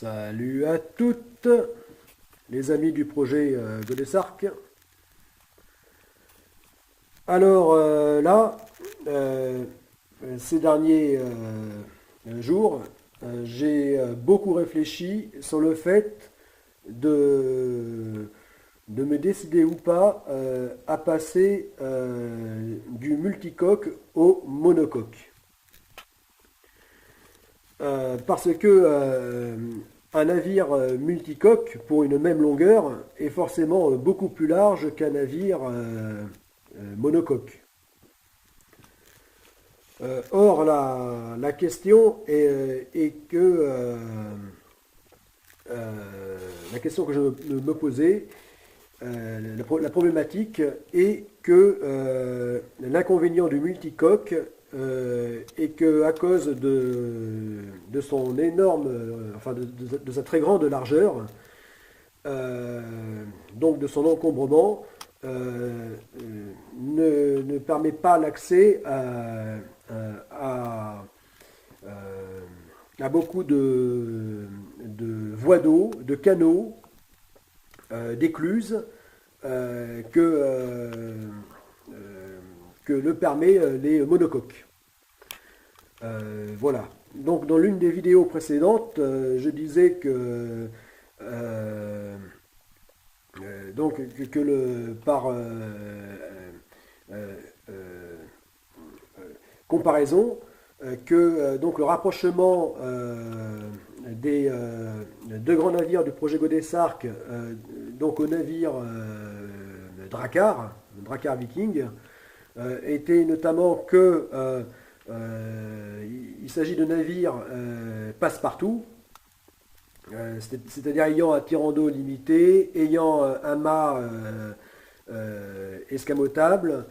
Salut à toutes les amis du projet Godessark. Alors là, ces derniers jours, j'ai beaucoup réfléchi sur le fait de, de me décider ou pas à passer du multicoque au monocoque. Parce que un navire multicoque pour une même longueur est forcément beaucoup plus large qu'un navire monocoque. Or, la question est que la question que je me posais, la problématique est que l'inconvénient du multicoque est que à cause de son énorme, enfin de sa très grande largeur, donc de son encombrement, ne permet pas l'accès à beaucoup de voies d'eau, de canaux, d'écluses que le permet les monocoques. Voilà. Donc dans l'une des vidéos précédentes, je disais par comparaison, donc le rapprochement des deux grands navires du projet Godessark, donc au navire Drakkar Viking, était notamment que il s'agit de navires passe-partout, c'est-à-dire ayant un tirant d'eau limité, ayant un mât escamotable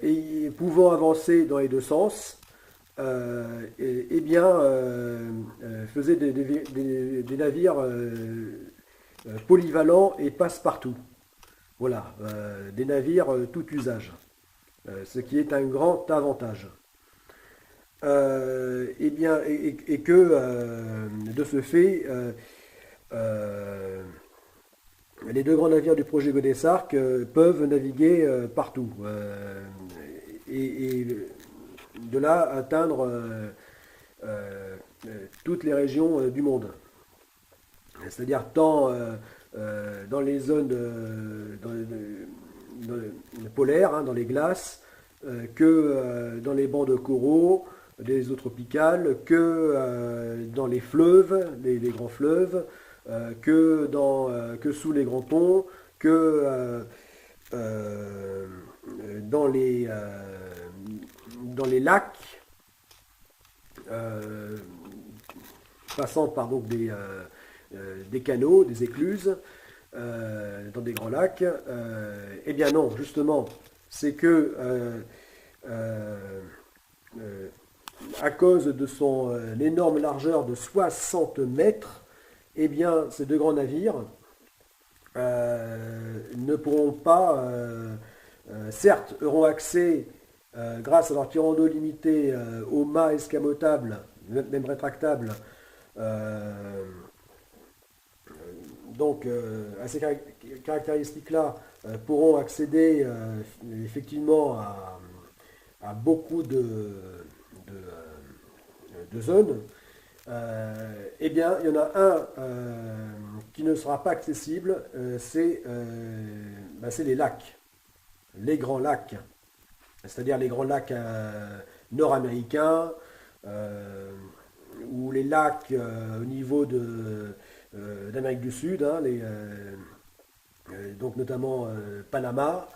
et pouvant avancer dans les deux sens, et bien faisait des navires polyvalents et passe-partout. Voilà, des navires tout usage, ce qui est un grand avantage. Et que de ce fait, les deux grands navires du projet Godessark peuvent naviguer partout et de là atteindre toutes les régions du monde. C'est-à-dire tant dans les zones polaires, hein, dans les glaces, que dans les bancs de coraux, des eaux tropicales, que dans les fleuves, les grands fleuves, que sous les grands ponts, que dans les lacs, passant par donc des canaux, des écluses, dans des grands lacs. Eh bien non, justement, c'est que à cause de son énorme largeur de 60 mètres, eh bien, ces deux grands navires ne pourront pas, certes, auront accès, grâce à leur tirant d'eau limité, au mât escamotable, même rétractable, donc à ces caractéristiques-là, pourront accéder effectivement à beaucoup de zones. Eh bien, il y en a un qui ne sera pas accessible, c'est les lacs, les grands lacs, c'est-à-dire les grands lacs nord-américains, ou les lacs au niveau d'Amérique du Sud, hein, donc notamment Panama,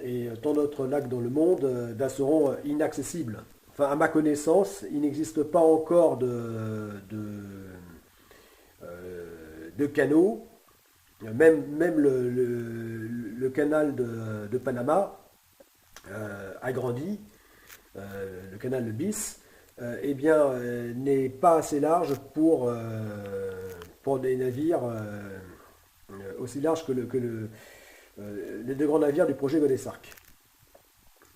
et tant d'autres lacs dans le monde seront inaccessibles. Enfin, à ma connaissance, il n'existe pas encore de canaux, même le canal de Panama agrandi, le canal de Bis, eh bien, n'est pas assez large pour des navires aussi larges que les deux grands navires du projet Godessark.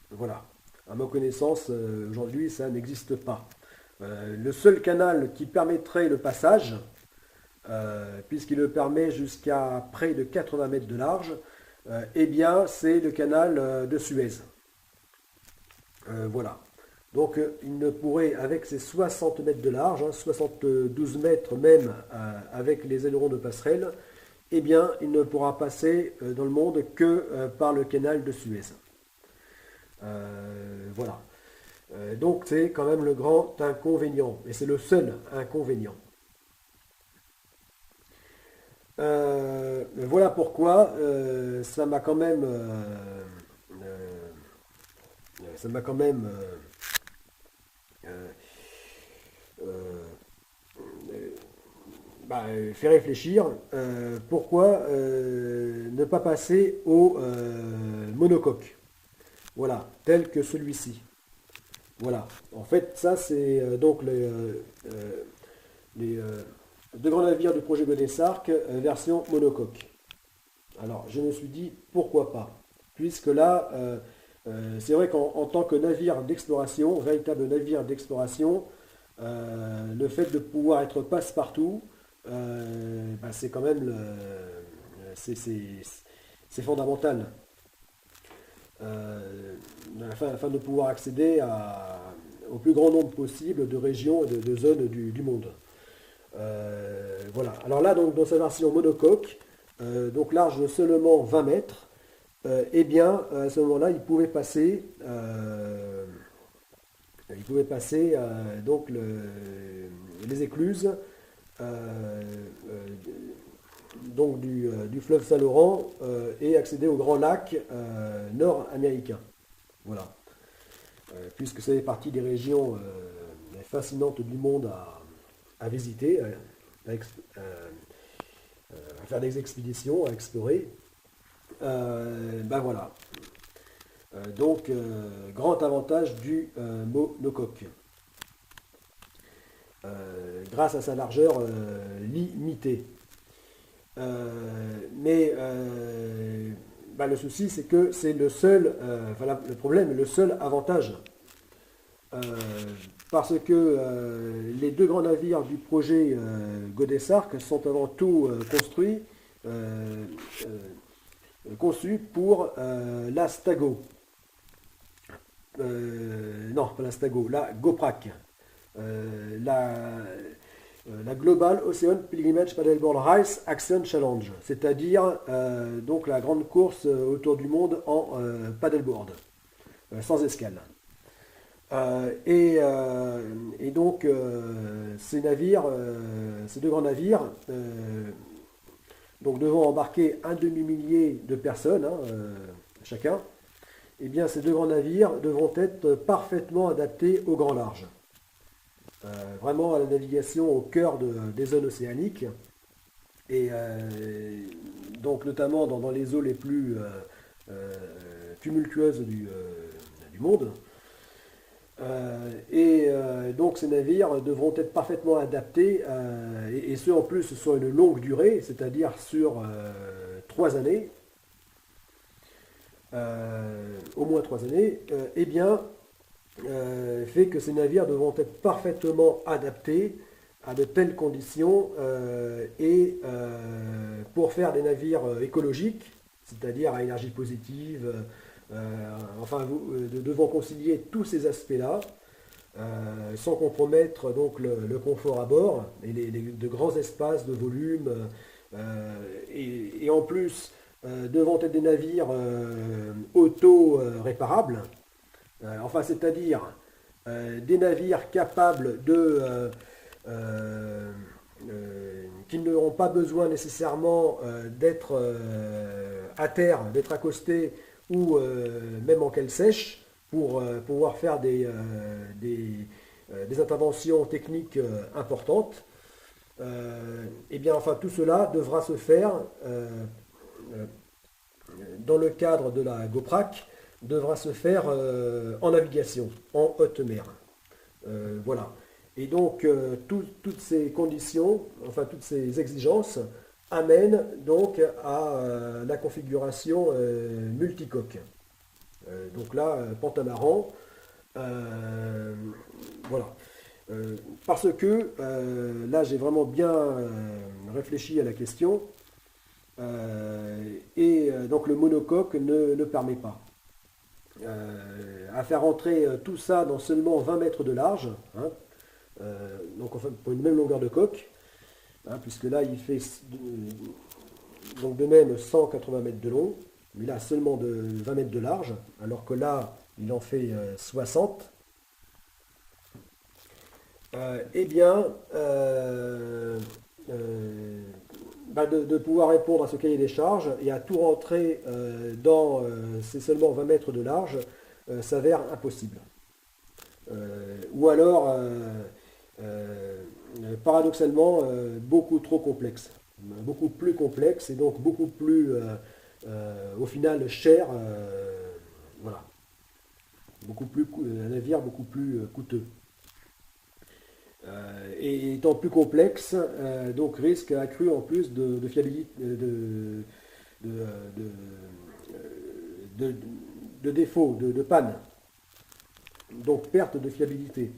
Voilà. À ma connaissance, aujourd'hui, ça n'existe pas. Le seul canal qui permettrait le passage, puisqu'il le permet jusqu'à près de 80 mètres de large, eh bien c'est le canal de Suez. Voilà. Donc il ne pourrait, avec ses 60 mètres de large, 72 mètres même avec les ailerons de passerelle, eh bien il ne pourra passer dans le monde que par le canal de Suez. Voilà. Donc c'est quand même le grand inconvénient, et c'est le seul inconvénient. Voilà pourquoi ça m'a quand même fait réfléchir. Pourquoi ne pas passer au monocoque, voilà, tel que celui-ci. Voilà, en fait ça c'est donc les deux grands navires du projet Godessark version monocoque. Alors je me suis dit pourquoi pas, puisque là c'est vrai qu'en tant que navire d'exploration, véritable navire d'exploration, le fait de pouvoir être passe-partout, c'est quand même c'est fondamental, afin de pouvoir accéder au plus grand nombre possible de régions et de zones du monde. Voilà. Alors là, donc, dans sa version monocoque, donc large de seulement 20 mètres, eh bien, à ce moment-là, il pouvait passer donc les écluses donc du fleuve Saint-Laurent et accéder au grand lac nord-américain. Voilà. Puisque ça fait partie des régions fascinantes du monde à visiter, à faire des expéditions, à explorer. Voilà. Donc, grand avantage du monocoque. Grâce à sa largeur limitée. Mais le souci, c'est que c'est le seul, le problème, le seul avantage. Parce que les deux grands navires du projet Godessark sont avant tout conçus pour la Stago. Non, pas la Stago, la Goprak. La Global Ocean Pilgrimage Paddleboard Race Action Challenge, c'est-à-dire donc la grande course autour du monde en paddleboard, sans escale. Et donc ces deux grands navires, donc devant embarquer un demi-millier de personnes chacun, eh bien ces deux grands navires devront être parfaitement adaptés au grand large. Vraiment à la navigation au cœur des zones océaniques, et donc notamment dans les eaux les plus tumultueuses du monde. Donc ces navires devront être parfaitement adaptés, et ce en plus sur une longue durée, c'est-à-dire sur 3 années, au moins 3 années, eh bien fait que ces navires devront être parfaitement adaptés à de telles conditions, et pour faire des navires écologiques, c'est-à-dire à énergie positive, devant concilier tous ces aspects-là, sans compromettre donc le confort à bord et de grands espaces de volume, et en plus devant être des navires auto-réparables. C'est-à-dire des navires capables qui n'auront pas besoin nécessairement d'être à terre, d'être accostés, ou même en cale sèche, pour pouvoir faire des interventions techniques importantes. Tout cela devra se faire dans le cadre de la Goprak, devra se faire en navigation, en haute mer. Voilà. Et donc, toutes ces conditions, toutes ces exigences, amènent donc à la configuration multicoque. Donc là, Pentamaran, voilà. Parce que là j'ai vraiment bien réfléchi à la question donc le monocoque ne permet pas. À faire entrer tout ça dans seulement 20 mètres de large, hein, donc enfin, pour une même longueur de coque, hein, puisque là il fait donc de même 180 mètres de long, mais là seulement de 20 mètres de large, alors que là il en fait 60. Eh bien, de pouvoir répondre à ce cahier des charges et à tout rentrer dans ces seulement 20 mètres de large s'avère impossible. Ou alors, paradoxalement, beaucoup trop complexe. Beaucoup plus complexe et donc beaucoup plus, au final, cher. Voilà. Un navire beaucoup plus coûteux. Et étant plus complexe, donc risque accru en plus de fiabilité, de, de, de défaut, de panne, donc perte de fiabilité,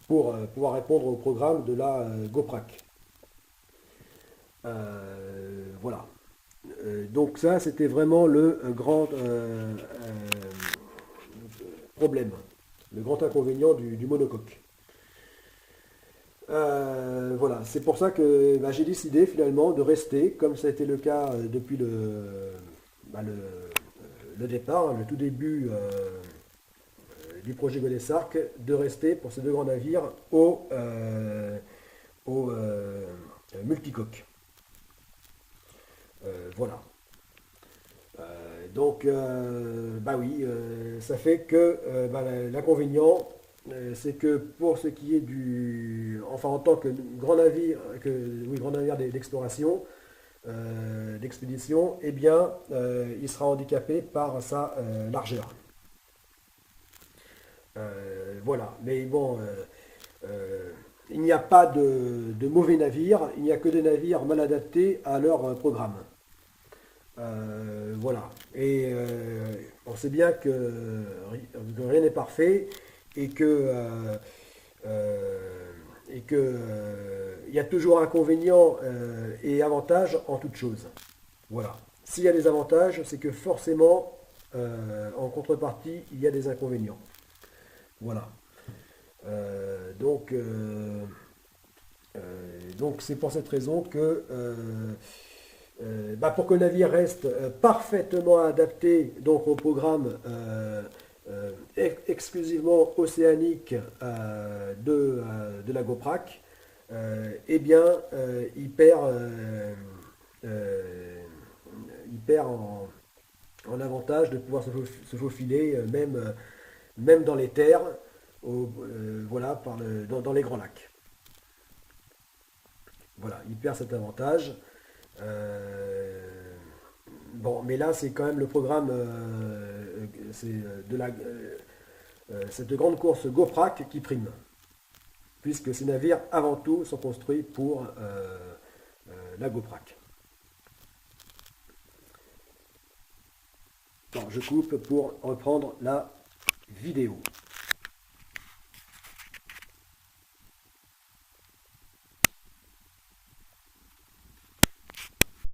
pour pouvoir répondre au programme de la GoPrac. Voilà. Donc ça, c'était vraiment le grand problème, le grand inconvénient du monocoque. Voilà, c'est pour ça que j'ai décidé finalement de rester, comme ça a été le cas depuis le départ, hein, le tout début du projet Gonesse-Arc, de rester pour ces deux grands navires au multicoque. Voilà. Donc, oui, ça fait que l'inconvénient, c'est que pour ce qui est enfin en tant que grand navire, grand navire d'exploration, d'expédition, eh bien, il sera handicapé par sa largeur. Voilà, mais bon, il n'y a pas de mauvais navires, il n'y a que des navires mal adaptés à leur programme. Voilà. Et on sait bien que rien n'est parfait et que il y a toujours inconvénients et avantages en toute chose. Voilà. S'il y a des avantages, c'est que forcément, en contrepartie, il y a des inconvénients. Voilà. Donc c'est pour cette raison que pour que le navire reste parfaitement adapté donc au programme exclusivement océanique de la GoPrac, eh bien il perd en avantage de pouvoir se faufiler même dans les terres, voilà, dans les grands lacs. Voilà, il perd cet avantage. Bon, mais là, c'est quand même le programme cette grande course GoPrac qui prime, puisque ces navires, avant tout, sont construits pour la GoPrac. Bon, je coupe pour reprendre la vidéo.